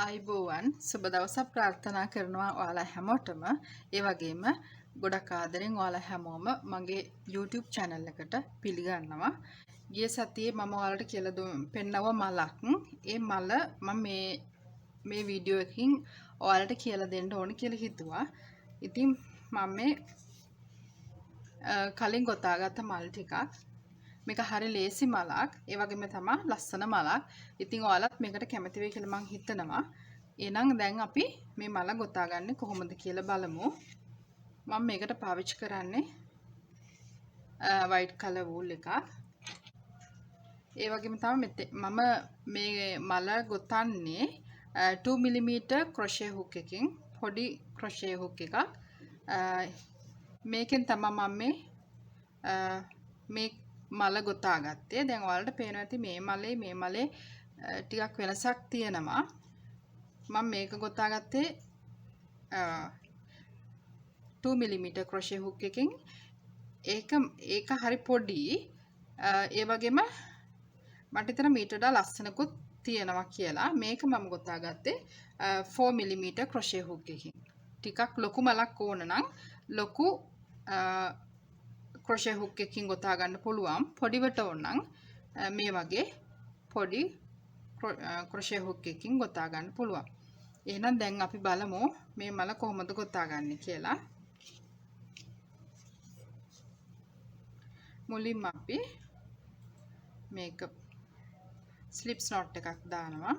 Ayubowan සුබ දවසක් ප්‍රාර්ථනා කරනවා ඔයාලා හැමෝටම. ඒ වගේම ගොඩක් ආදරෙන් ඔයාලා හැමෝම මගේ YouTube channel එකට පිළිගන්නවා. ගිය සතියේ මම ඔයාලට කියලා පෙන්නව මලක්. ඒ මල මම මේ වීඩියෝ එකකින් ඔයාලට කියලා දෙන්න ඕන කියලා හිතුවා. ඉතින් මම මේ කලින් ගොතාගත්ත මල් ටිකක් මේක හරි ලේසි මලක්. ඒ වගේම තමයි ලස්සන මලක්. ඉතින් ඔයාලත් මේකට කැමති වෙයි කියලා මං හිතනවා. එහෙනම් දැන් අපි මේ මල ගොතා ගන්න කොහොමද කියලා බලමු. මම මේකට පාවිච්චි කරන්නේ white color wool එකක්. ඒ වගේම තමයි මම මේ මල ගොතන්නේ 2mm crochet hook එකකින් පොඩි crochet hook එකක්. මේකෙන් තමයි මම මේ මල ගොතාගත්තේ. දැන් ඔයාලට පේනවා ඇති මේ මලේ ටිකක් වෙනසක් තියෙනවා. මම මේක ගොතාගත්තේ 2mm crochet hook එකකින්. ඒක හරි පොඩි. ඒ වගේම මට හිතෙනවා මීට වඩා ලස්සනකුත් තියෙනවා කියලා. මේක මම ගොතාගත්තේ 4mm crochet hook එකකින්. ටිකක් ලොකු මලක් ඕන නම් ලොකු crochet hook එකකින් ගොතා ගන්න පුළුවන්. පොඩිවට ඕන නම් මේ වගේ පොඩි crochet hook එකකින් ගොතා ගන්න පුළුවන්. එහෙනම් දැන් අපි බලමු මේ මල කොහොමද ගොතාගන්නේ කියලා. මුලින්ම අපි මේක slip knot එකක් දානවා.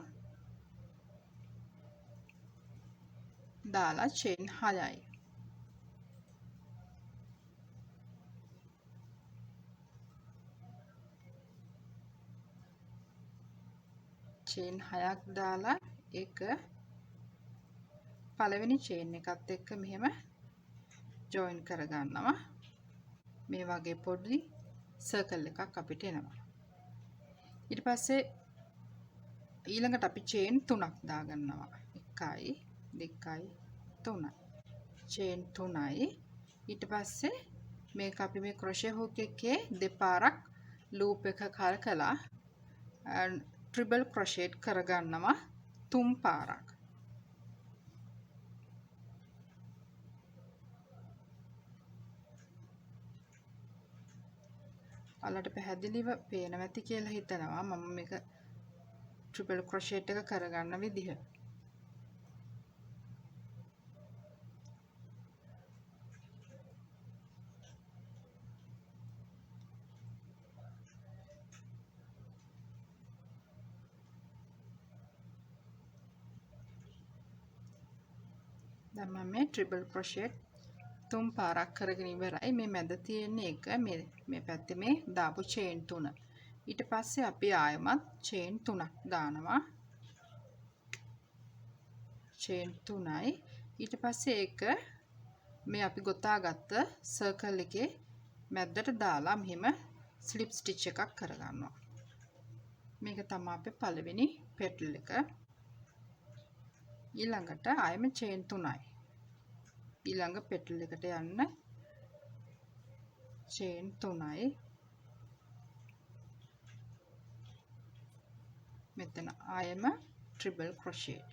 දාලා chain 6යි. chain 6ක් දාලා ඒක පළවෙනි chain එකත් එක්ක මෙහෙම join කරගන්නවා. මේ වගේ පොඩි circle එකක් අපිට එනවා. ඊට පස්සේ ඊළඟට අපි chain 3ක් දාගන්නවා. 1යි 2යි 3යි. chain 3යි. ඊට පස්සේ මේක අපි මේ crochet hook එකේ දෙපාරක් loop එක කරකලා treble crochet කරගන්නවා 3 පාරක්. ඔයාලට පැහැදිලිව පේනවා ඇති කියලා හිතනවා මම මේක triple crochet එක කරගන්න විදිහ. දැන් මම මේ triple crochet 3 පාරක් කරගෙන ඉවරයි. මේ මැද තියෙන එක මේ පැත්තේ මේ දාපු chain 3. ඊට පස්සේ අපි ආයෙමත් chain 3ක් දානවා. chain 3යි. ඊට පස්සේ ඒක මේ අපි ගොතාගත්ත circle එකේ මැදට දාලා මෙහෙම slip stitch එකක් කරගන්නවා. මේක තමයි අපේ පළවෙනි petal එක. ඊළඟට ආයෙම chain 3යි. ඊළඟ petal එකට යන්න chain 3යි. මෙතන ආයෙම treble crochet.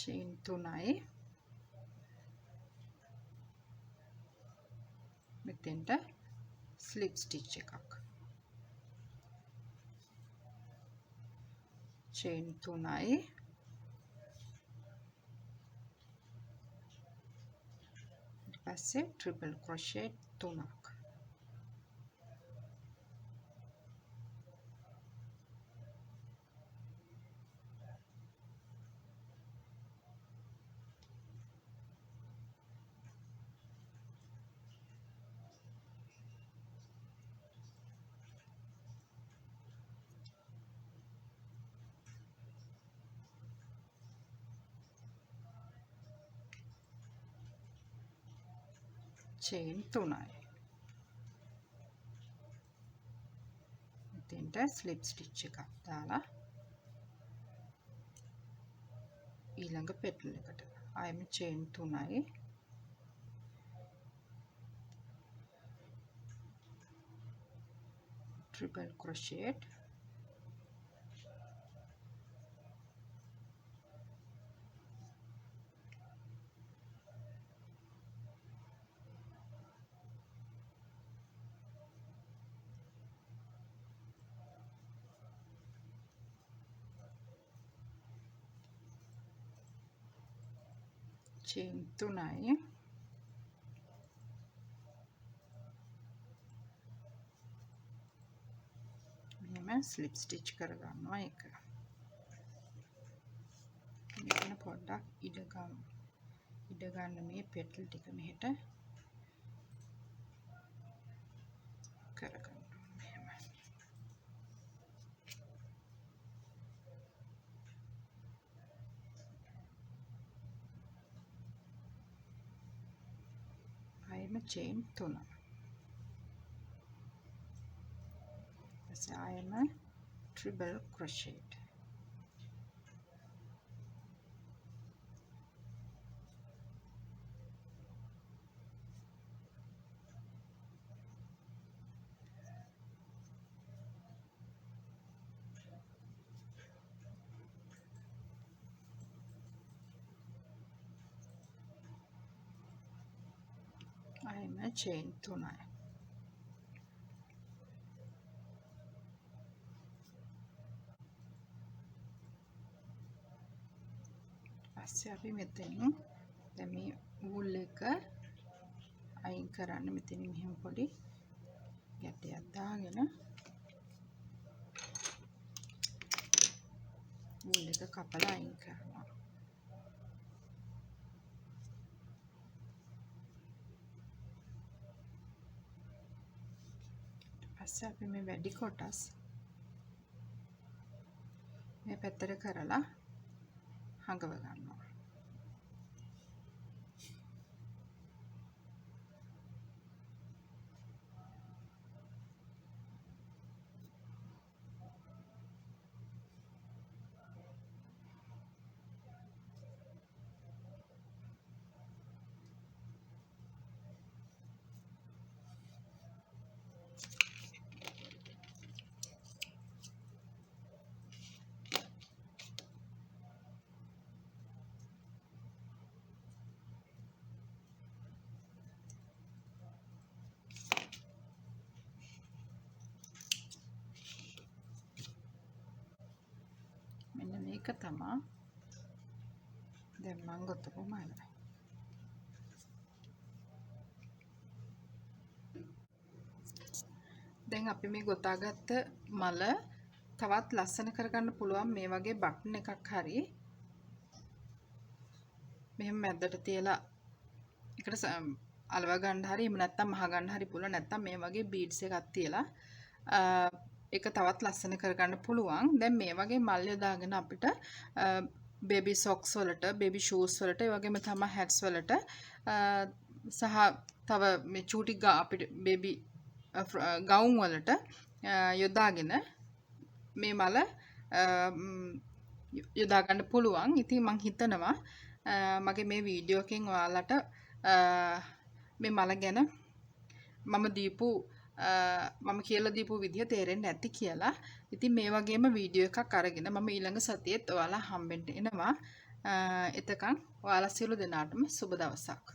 chain 3යි. මෙතෙන්ට slip stitch එකක්. chain 3යි. ඊට පස්සේ triple crochet 3ක්. chain 3යි. මෙතෙන්ට ස්ලිප් ස්ටිච් එකක් දාලා ඊළඟ පෙටල් එකට ආයෙම චේන් 3යි triple crochet chain 3යි මෙහෙම slip stitch කරගන්නවා ඒක. මෙතන පොඩ්ඩක් ඉඩ ගන්න මේ petal ටික මෙහෙට කරගන්න. මෙහෙම. ආයෙම chain 3. ආයෙම triple crochet ආයෙම chain 3යි පස්සේ අපි මෙතෙන් දැන් මේ වූල් එක අයින් කරන්න මෙතන මෙහෙම පොඩි ගැටයක් දාගෙන වූල් එක කපලා අයින් කරනවා. පස්සේ අපි මේ වැඩි කොටස් මේ පැත්තට කරලා හංගව ගන්නවා. මේක තමයි දැන් මම ගොතපු මල. දැන් අපි මේ ගොතාගත්ත මල තවත් ලස්සන කරගන්න පුළුවන් මේ වගේ බටන් එකක් හරි මෙහෙම මැදට තියලා එකට අලව ගන්න හරි එහෙම නැත්නම් මහ ගන්න හරි පුළුවන් නැත්නම් මේ වගේ බීඩ්ස් එකක් තියලා ඒක තවත් ලස්සන කරගන්න පුළුවන්. දැන් මේ වගේ මල් යොදාගෙන අපිට බේබි සොක්ස් වලට, බේබි ෂූස් වලට, ඒ වගේම තමයි හැට්ස් වලට සහ තව මේ චූටි අපිට බේබි ගවුම් වලට යොදාගෙන මේ මල යොදා ගන්න පුළුවන්. ඉතින් මම හිතනවා මගේ මේ වීඩියෝ එකෙන් ඔයාලට මේ මල ගැන මම කියලා දීපු විදිහ තේරෙන්නේ නැති කියලා. ඉතින් මේ වගේම වීඩියෝ එකක් අරගෙන මම ඊළඟ සතියේත් ඔයාලා හම්බෙන්න එනවා. එතකන් ඔයාලා සියලු දෙනාටම සුබ දවසක්.